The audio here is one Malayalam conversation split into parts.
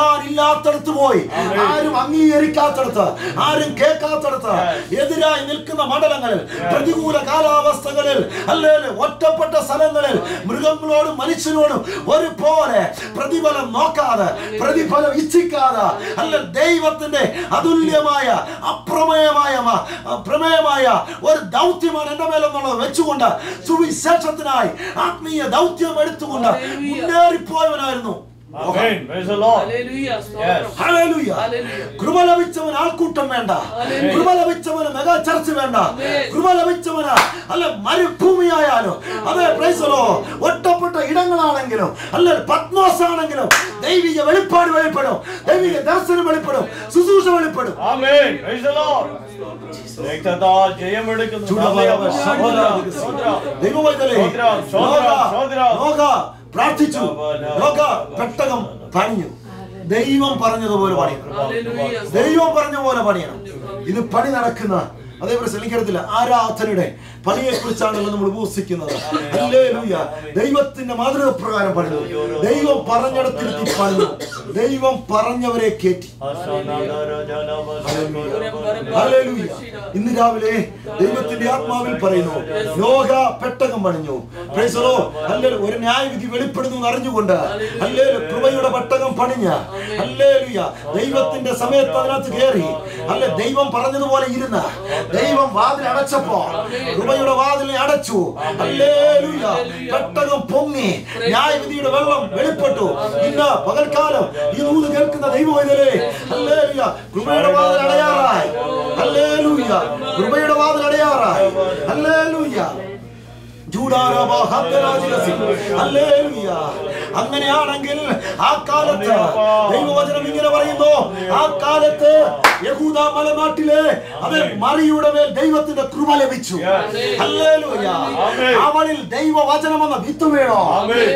കേൾക്കാനില്ലാത്തടത്ത് പോയി, ആരും അംഗീകരിക്കാത്തടത്ത്, ആരും കേൾക്കാത്തടത്ത്, എതിരായി നിൽക്കുന്ന മണ്ഡലങ്ങളിൽ, പ്രതികൂല കാലാവസ്ഥകളിൽ, അല്ലെങ്കിൽ ഒറ്റപ്പെട്ട സ്ഥലങ്ങളിൽ മൃഗങ്ങളോടും മനുഷ്യനോടും ഒരുപോലെ പ്രതിഫലം നോക്കാതെ, പ്രതിഫലം ഇച്ഛിക്കാതെ, അല്ല ദൈവത്തിന്റെ അതുല്യമായ പ്രമേയമായ ഒരു ദൗത്യമാണ് എന്റെ മേലെന്നുള്ളത് വെച്ചുകൊണ്ട് സുവിശേഷത്തിനായി ആത്മീയ ദൗത്യം എടുത്തുകൊണ്ട് മുന്നേറിപ്പോയവനായിരുന്നു. കൃപ ലഭിച്ചവന് ആൾക്കൂട്ടം വേണ്ട, കൃപ ലഭിച്ചവന് മെഗാ ചർച്ച് വേണ്ട, കൃപ ലഭിച്ചവന് അല്ല മരുഭൂമിയായാലും, അതെ പ്രൈസലോ ഒറ്റപ്പെട്ട ഇടങ്ങളാണെങ്കിലും, അല്ല പത്മോസ് ആണെങ്കിലും ദൈവിക വെളിപ്പാട് വെളിപ്പെടും, ദൈവിക ദർശനം വെളിപ്പെടും, ശുശ്രൂഷ വെളിപ്പെടും. പ്രാർത്ഥിച്ചു, പെട്ടകം പണിഞ്ഞു. ദൈവം പറഞ്ഞതുപോലെ പണിയണം, ദൈവം പറഞ്ഞ പോലെ പണിയണം. ഇത് പണി നടക്കുന്ന അതേപോലെ ശ്രമിക്കരുത്തില്ല ആരാധനയുടെ പണിയെ കുറിച്ചാണല്ലോ നമ്മൾ ഉപസിക്കുന്നത്. ഹല്ലേലൂയ. ദൈവത്തിന്റെ മാതൃകപ്രകാരം പണിതു, ദൈവം പറഞ്ഞിടത്തിരുത്തി പണിതു, ദൈവം പറഞ്ഞവരെ കേറ്റി. ഹല്ലേലൂയ. ഇന്ന് രാവിലെ ദൈവത്തിന്റെ ആത്മാവിൽ പറയുന്നു, ലോക പെട്ടകം പണിഞ്ഞു. Praise the lord. ഹല്ലേലൂയ. ഒരു ന്യായവിധി വെളിപ്പെടുന്നു എന്ന് അറിഞ്ഞുകൊണ്ട് ഹല്ലേലൂയ കൃപയുടെ പെട്ടകം പണിഞ്ഞ ഹല്ലേലൂയ ദൈവത്തിന്റെ സമയത്ത് അതിനകത്ത് കയറി അല്ലെ ദൈവം പറഞ്ഞതുപോലെ ഇരുന്ന ദൈവം വാതിൽ അടച്ചപ്പോ കൃപയുടെ വാതിലിനെ അടച്ചു. ഹല്ലേലൂയ. പെട്ടകം പൊങ്ങി, ന്യായവിധിയുടെ വെള്ളം വെളിപ്പെട്ടു. ഇന്ന് പകൽക്കാലം ഈ ദൂത് കേൾക്കുന്ന ദൈവമേ, ഹല്ലേലൂയ കൃപയുടെ വാതിൽ അടയാറായി. ഹല്ലേലൂയ. കൃപയുടെ വാതിൽ അടയാറായി. ഹല്ലേലൂയ. അങ്ങനെയാണെങ്കിൽ ആ കാലത്ത് ദൈവവചനം ഇങ്ങനെ പറയുന്നു, ആ കാലത്ത് യഹൂദ മലനാട്ടിലെ അതെ മറിയുടെ മേൽ ദൈവത്തിന്റെ കൃപ ലഭിച്ചു. ഹല്ലേലൂയ. അവളിൽ ദൈവവചനം എന്ന വിത്ത് വീണോ,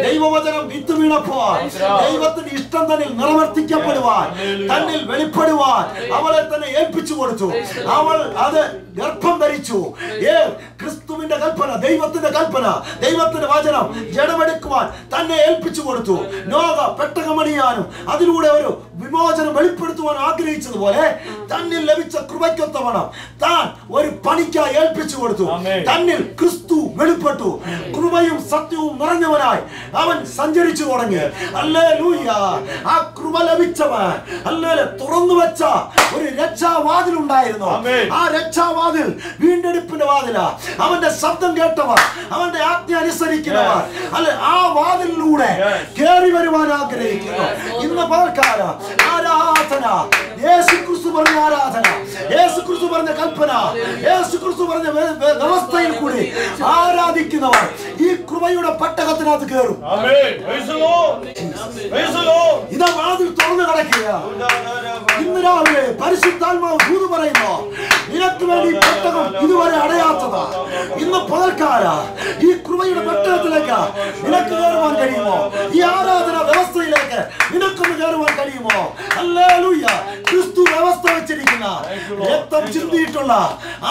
ദൈവവചനം വിത്ത് വീണപ്പോൾ ദൈവത്തിന്റെ ഇഷ്ടം തന്നിൽ നിറവർത്തിക്കപ്പെടുവാൻ, തന്നിൽ വെളിപ്പെടുവാൻ അവളെ തന്നെ ഏൽപ്പിച്ചു കൊടുത്തു. അവൾ അത് ഗർഭം ധരിച്ചു. ക്രിസ്തുവിന്റെ കൽപ്പന, ദൈവത്തിന്റെ കൽപ്പന, ദൈവത്തിന്റെ വചനം ജഡമെടുക്കുവാൻ തന്നെ ഏൽപ്പിച്ചു കൊടുത്തു. നോഹ പെട്ടകമണിയാനും അതിലൂടെ ഒരു വിമോചനം വെളിപ്പെടുത്തുവാൻ ആഗ്രഹിച്ചതുപോലെ തന്നിൽ ലഭിച്ച കൃപയ്ക്കൊത്തവണ്ണം താൻ ഒരു പണിക്കായി ഏൽപ്പിച്ചു കൊടുത്തു. തന്നിൽ ക്രിസ്തു വെളിപ്പെട്ടു. കൃപയും സത്യവും നിറഞ്ഞവനായി അവൻ സഞ്ചരിച്ചു തുടങ്ങി. ഹല്ലേലൂയ. ആ കൃപ ലഭിച്ചവൻ ഹല്ലേലൂയ തുറന്നു വെച്ച ഒരു രക്ഷാവാതിൽ ഉണ്ടായിരുന്നു. ആ രക്ഷാവാതിൽ വീണ്ടെടുപ്പിന്റെ വാതിലാ. അവന്റെ ശബ്ദം കേട്ടവർ, അവന്റെ ആജ്ഞ അനുസരിക്കുന്നവർ അല്ലെ ആ വാതിലിലൂടെ കയറി വരുവാൻ ആഗ്രഹിക്കുന്നു. ഇന്ന് പകൽക്കാലം ആരാധന, യേശുക്രിസ്തു പറഞ്ഞ ആരാധന, യേശുക്രിസ്തു പറഞ്ഞ കൽപ്പന, യേശുക്രിസ്തു പറഞ്ഞ വ്യവസ്ഥയിൽ കൂടി ആരാധിക്കുന്നവർ ഈ കൃപയുടെ പെട്ടകത്തിനകത്ത് കയറും. ഇതാ വാതിൽ തുറന്നു കിടക്കുക. ഇന്ന് രാവിലെ പരിശുദ്ധാത്മാവ് ദൂത് പറയുന്നു, നിനക്ക് വേണ്ടി പെട്ടകം ഇതുവരെ അടയാത്തതാ. ഇന്ന് പകൽക്കാല ഈ കൃപയുടെ പെട്ടകത്തിലേക്ക് നിനക്ക് കയറുവാൻ കഴിയുമോ? ഈ ആരാധന വ്യവസ്ഥയിലേക്ക് നിനക്കൊന്ന് കയറുവാൻ കഴിയുമോ? ഹല്ലേലൂയ. ക്രിസ്തു വ്യവസ്ഥ വെച്ചിരിക്കുന്ന രക്തം ചിന്തിയിട്ടുള്ള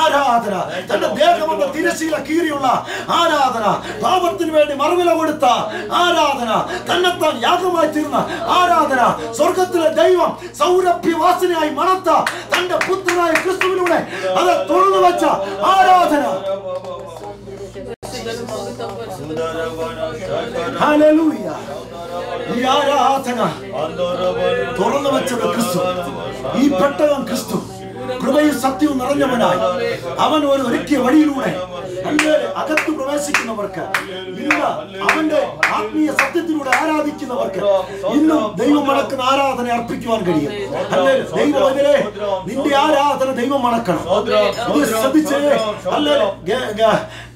ആരാധന, തന്റെ ദേഹമെന്ന തിരശീല കീറിയുള്ള ആരാധന, പാപത്തിന് വേണ്ടി മറുവില കൊടുത്ത ആരാധന, തന്നെത്താൻ യാഗമായി തീർന്ന ആരാധന, സ്വർഗത്തിലെ ദൈവം സൗരഭ്യവാസനയായി മണത്ത തന്റെ പുത്രനായ ക്രിസ്തുവിലൂടെ അത് തുറന്നു വെച്ച ആരാധന. ഹല്ലേലൂയ. ഈ ആരാധന തുറന്നു വെച്ചത് ക്രിസ്തു. ഈ പെട്ടകം ക്രിസ്തു കൃപയും സത്യവും നിറഞ്ഞവനായി അവൻ ഒരു ഒരുക്കിയ വഴിയിലൂടെ അകത്ത് പ്രവേശിക്കുന്നവർക്ക്, ഇന്ന് അവന്റെ ആത്മീയ സത്യത്തിലൂടെ ആരാധിക്കുന്നവർക്ക് ഇന്നും ദൈവം മണക്കുന്ന ആരാധന അർപ്പിക്കുവാൻ കഴിയും. അല്ലേ ദൈവമേ, നിന്റെ ആരാധന ദൈവം മണക്കണം. ഇത് ശ്രദ്ധിച്ചേ. അല്ലേ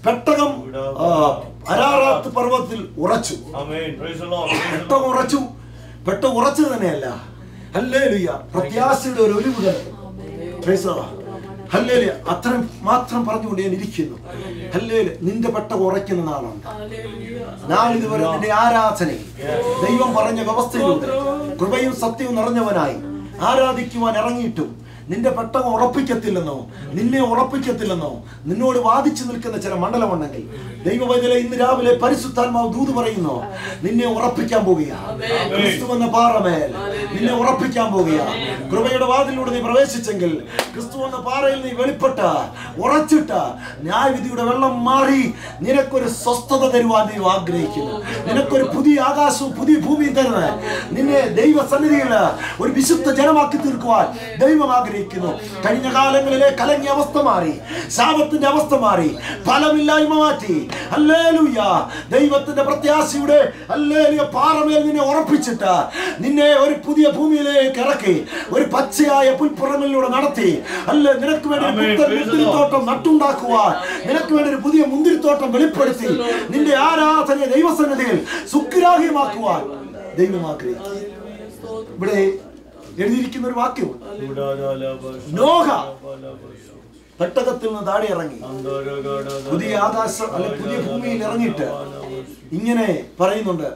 പെട്ടകം അരാറാത്ത് പർവ്വതത്തിൽ ഉറച്ചു. പെട്ടകം ഉറച്ചു. പെട്ടകം ഉറച്ചത് തന്നെയല്ല, ഹല്ലേലൂയ പ്രത്യാശയുടെ ഒരു ഒലിവുകൾ. ഹല്ലേലൂയ. അത്രയും മാത്രം പറഞ്ഞുകൊണ്ട് ഞാൻ ഇരിക്കുന്നു. ഹല്ലേലൂയ. നിന്റെ പെട്ടകം ഉറയ്ക്കുന്ന നാളുണ്ട്. നാളിതുവരെ നിന്റെ ആരാധനയിൽ ദൈവം പറഞ്ഞ വ്യവസ്ഥയിലൂടെ കൃപയും സത്യവും നിറഞ്ഞവനായി ആരാധിക്കുവാൻ ഇറങ്ങിയിട്ടും നിന്റെ പെട്ടകം ഉറപ്പിക്കത്തില്ലെന്നോ, നിന്നെ ഉറപ്പിക്കത്തില്ലെന്നോ നിന്നോട് വാദിച്ചു നിൽക്കുന്ന ചില മണ്ഡലമുണ്ടെങ്കിൽ ദൈവവൈദ്യലെ ഇന്ന് രാവിലെ പരിശുദ്ധാത്മാവ് ദൂത് പറയുന്നു, നിന്നെ ഉറപ്പിക്കാൻ പോകുകയാണ്. ക്രിസ്തു എന്ന പാറമേൽ നിന്നെ ഉറപ്പിക്കാൻ പോകുകയാണ്. കൃപയുടെ വാതിലൂടെ നീ പ്രവേശിച്ചെങ്കിൽ, ക്രിസ്തു എന്ന പാറയിൽ നീ വെളിപ്പെട്ട ഉറച്ചിട്ട ന്യായവിധിയുടെ വെള്ളം മാറി നിനക്കൊരു സ്വസ്ഥത തരുവാൻ നീ ആഗ്രഹിക്കുന്നു. നിനക്കൊരു പുതിയ ആകാശവും പുതിയ ഭൂമിയും തരുന്നത് നിന്നെ ദൈവസന്നിധിയിൽ ഒരു വിശുദ്ധ ജനമാക്കി തീർക്കുവാൻ ദൈവം ആഗ്രഹിക്കുന്നു. കഴിഞ്ഞ കാലങ്ങളിലെ കലങ്ങിയ അവസ്ഥ മാറി, ശാപത്തിന്റെ അവസ്ഥ മാറി, ഫലമില്ലായ്മ മാറ്റി. ഹല്ലേലൂയ. ദൈവത്തിന്റെ പ്രത്യാശയുടെ ഹല്ലേലൂയ പാറമേൽ നിന്നെ ഉറപ്പിച്ചിട്ട് നിന്നെ ഒരു പുതിയ ഭൂമിയിലേക്ക് ഇറക്കി ഒരു പച്ചയായ പുൽപ്പുറങ്ങളിലൂടെ നടത്തി നിനക്ക് വേണ്ടി മുന്തിരിത്തോട്ടം നട്ടുണ്ടാക്കുവാൻ, നിനക്ക് വേണ്ടി ഒരു പുതിയ മുന്തിരിത്തോട്ടം വെളിപ്പെടുത്തി നിന്റെ ആരാധനയെ ദൈവസന്നിധിയിൽ സുഗ്രാഹ്യമാക്കുവാൻ ദൈവം ആഗ്രഹിക്കുന്നു. ഇവിടെ എഴുതിയിരിക്കുന്ന ഒരു വാക്യമുണ്ട്. നോഹ പെട്ടകത്തിൽ നിന്ന് താഴെ ഇറങ്ങി പുതിയ ആകാശം അല്ലെ പുതിയ ഭൂമിയിൽ ഇറങ്ങിയിട്ട് ഇങ്ങനെ പറയുന്നുണ്ട്,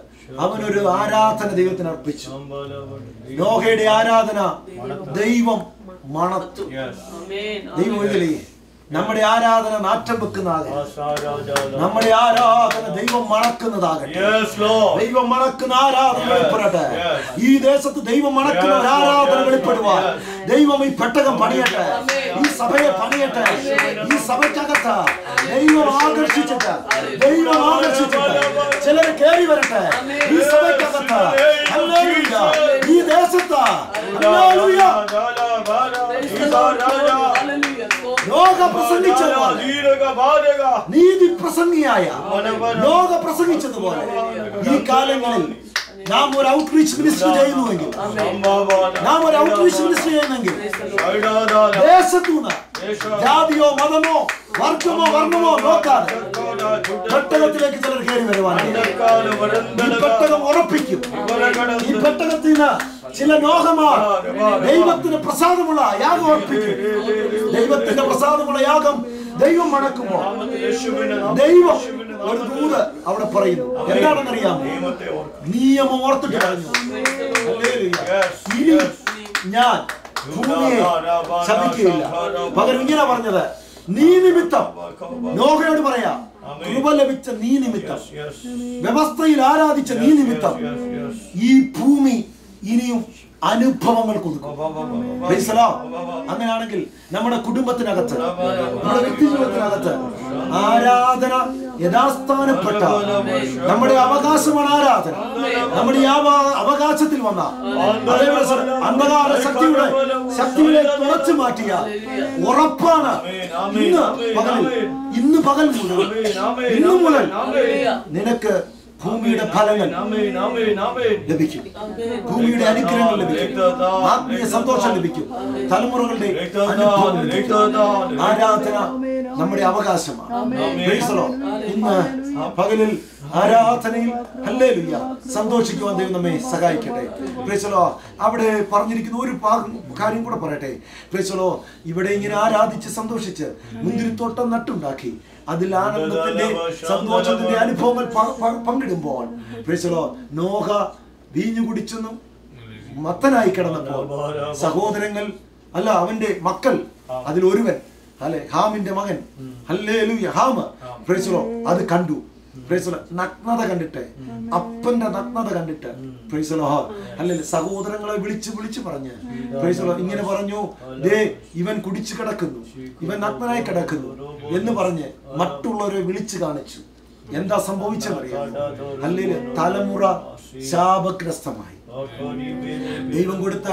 അവനൊരു ആരാധന ദൈവത്തിന് അർപ്പിച്ചു. നോഹയുടെ ആരാധന ദൈവം മണത്തു. ദൈവം എഴുതില്ലേ, നമ്മുടെ ആരാധന നാറ്റം വെക്കുന്നതാകട്ടെ, നമ്മുടെ ആരാധന ദൈവം മണക്കുന്നതാകട്ടെ. ദൈവം മണക്കുന്ന ആരാധന വെളിപ്പെടട്ടെ. ഈ ദേശത്ത് ദൈവം മണക്കുന്ന ഒരു ആരാധന വെളിപ്പെടുവാൻ ദൈവം ഈ പെട്ടകം പണിയട്ടെ, ഈ സഭയെ പണിയട്ടെ. ഈ സഭയ്ക്കകത്ത് ദൈവം ആകർഷിച്ചിട്ട് ചിലര് കയറി വരട്ടെ ഈ സഭയ്ക്കകത്ത്. ഈ ദേശത്ത് ലോക പ്രസംഗിച്ചതുപോലെ, നീതി പ്രസംഗിയായ ലോക പ്രസംഗിച്ചതുപോലെ ഈ കാലങ്ങളിൽ നാം ഒരു ഔട്ട്റീച്ച് മിനിസ്റ്റർ ചെയ്യുന്നുവെങ്കിൽ, ദേശത്തുനിന്ന് ജാതിയോ മതമോ വർഗമോ വർണ്ണമോ നോക്കാതെ പെട്ടകത്തിലേക്ക് ചിലർ കയറി വരുവാനാണ്. ഈ പെട്ടകം ഉറപ്പിക്കും. ഈ പെട്ടകത്തിന് ചില നോഹമാർ ദൈവത്തിന് പ്രസാദമുള്ള യാഗം അർപ്പിക്കും. ദൈവത്തിന്റെ പ്രസാദമുള്ള യാഗം ദൈവം മണക്കുമോ? ദൈവം ഒരു ദൂത് അവിടെ പറയുന്നു. എന്താണെന്നറിയാമോ? നിയമം ഓർത്തിട്ട് പറഞ്ഞു, ഇനി ഞാൻ ഭൂമിയെ ശപിക്കുകയില്ല. പകരം ഇങ്ങനെ പറഞ്ഞത്, നീ നിമിത്തം നോഹയോട് പറയാ, കൃപ ലഭിച്ച നീ നിമിത്തം, വ്യവസ്ഥയിൽ ആരാധിച്ച നീ നിമിത്തം ഈ ഭൂമി ഇനിയും അനുഭവങ്ങൾ കൊടുക്കും. അങ്ങനെയാണെങ്കിൽ നമ്മുടെ കുടുംബത്തിനകത്ത്, നമ്മുടെ വ്യക്തിജീവിതത്തിനകത്ത് ആരാധന യഥാസ്ഥാനപ്പെട്ട നമ്മുടെ അവകാശമാണ് ആരാധന. നമ്മുടെ ഈ അവകാശത്തിൽ വന്ന അന്ധകാര ശക്തികളെ തുറച്ചു മാറ്റിയ ഉറപ്പാണ് ഇന്ന് പകൽ മുതൽ നിനക്ക് ഭൂമിയുടെ ഫലങ്ങൾ ലഭിക്കും, ഭൂമിയുടെ അനുഗ്രഹങ്ങൾ ലഭിക്കും, ആത്മീയ സന്തോഷം ലഭിക്കും, തലമുറകളുടെ അനുഭവം ലഭിക്കും. ആരാധന നമ്മുടെ അവകാശമാണ്. ഇന്ന് പകലിൽ ആരാധനയിൽ ഹല്ലേലൂയ സന്തോഷിക്കുവാൻ ദൈവം നമ്മെ സഹായിക്കട്ടെ. പ്രൈസലോ. അവിടെ പറഞ്ഞിരിക്കുന്ന ഒരു കാര്യം കൂടെ പറയട്ടെ. പ്രൈസലോ. ഇവിടെ ഇങ്ങനെ ആരാധിച്ച് സന്തോഷിച്ച് മുന്തിരിത്തോട്ടം നട്ടുണ്ടാക്കി അതിൽ ആനന്ദത്തിന്റെ സന്തോഷത്തിന്റെ അനുഭവങ്ങൾ പങ്കിടുമ്പോൾ പ്രൈസലോ നോഹ വീഞ്ഞു കുടിച്ചെന്നും മത്തനായി കിടന്നപ്പോൾ സഹോദരങ്ങൾ അല്ല അവന്റെ മക്കൾ അതിലൊരുവൻ അല്ലെ ഹാമിന്റെ മകൻ ഹല്ലേലൂയ ഹാം പ്രൈസലോ അത് കണ്ടു. പ്രൈസലോ. നഗ്നത കണ്ടിട്ട്, അപ്പന്റെ നഗ്നത കണ്ടിട്ട് പ്രൈസലോ അല്ലെ സഹോദരങ്ങളെ വിളിച്ച് പറഞ്ഞ് പ്രൈസലോ ഇങ്ങനെ പറഞ്ഞു, ദേ ഇവൻ കുടിച്ചു കിടക്കുന്നു, ഇവൻ നഗ്നനായി കിടക്കുന്നു എന്ന് പറഞ്ഞ് മറ്റുള്ളവരെ വിളിച്ചു കാണിച്ചു. എന്താ സംഭവിച്ചെന്നറിയാം? അല്ലെങ്കിൽ തലമുറ ശാപഗ്രസ്തമായി. ദൈവം കൊടുത്ത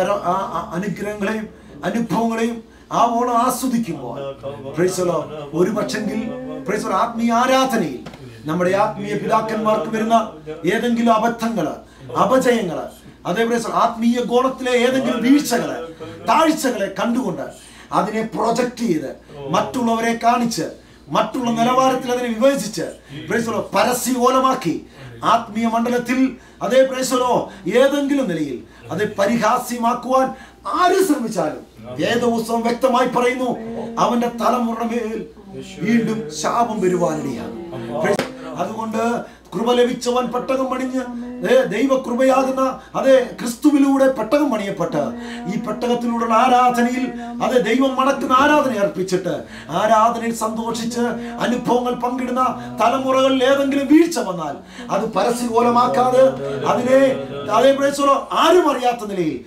അനുഗ്രഹങ്ങളെയും അനുഭവങ്ങളെയും ആ ഓണം ആസ്വദിക്കുമ്പോൾ പ്രൈസലോ ഒരു പക്ഷെങ്കിൽ പ്രൈസലോ ആത്മീയ ആരാധനയിൽ നമ്മുടെ ആത്മീയ പിതാക്കന്മാർക്ക് വരുന്ന ഏതെങ്കിലും അബദ്ധങ്ങള്, അപജയങ്ങള്, അതേപോലെ ആത്മീയ ഗോളത്തിലെ ഏതെങ്കിലും വീഴ്ചകള്, താഴ്ചകളെ കണ്ടുകൊണ്ട് അതിനെ പ്രൊജക്ട് ചെയ്ത് മറ്റുള്ളവരെ കാണിച്ച് മറ്റുള്ള നിലവാരത്തിൽ അതിനെ വിഭജിച്ച് പ്രൈസലോ പരസ്യോലമാക്കി ആത്മീയ മണ്ഡലത്തിൽ അതേ പ്രൈസലോ ഏതെങ്കിലും നിലയിൽ അത് പരിഹാസ്യമാക്കുവാൻ ആര് ശ്രമിച്ചാലും വേദപുസ്തകം വ്യക്തമായി പറയുന്നു, അവന്റെ തലമുറ മേൽ വീണ്ടും ശാപം വരുവാനിടയാണ്. അതുകൊണ്ട് കൃപ ലഭിച്ചവൻ പെട്ടകം പണിഞ്ഞ് ദൈവകൃപയാകുന്ന അതെ ക്രിസ്തുവിലൂടെ പെട്ടകം പണിയപ്പെട്ട് ഈ പെട്ടകത്തിലൂടെയുള്ള ആരാധനയിൽ അതെ ദൈവം മണക്കുന്ന ആരാധന അർപ്പിച്ചിട്ട് ആരാധനയിൽ സന്തോഷിച്ച് അനുഭവങ്ങൾ പങ്കിടുന്ന തലമുറകളിൽ ഏതെങ്കിലും വീഴ്ച വന്നാൽ അത് പരസ്യകോലമാക്കാതെ അതിനെ അതേ ആരും അറിയാത്ത നിലയിൽ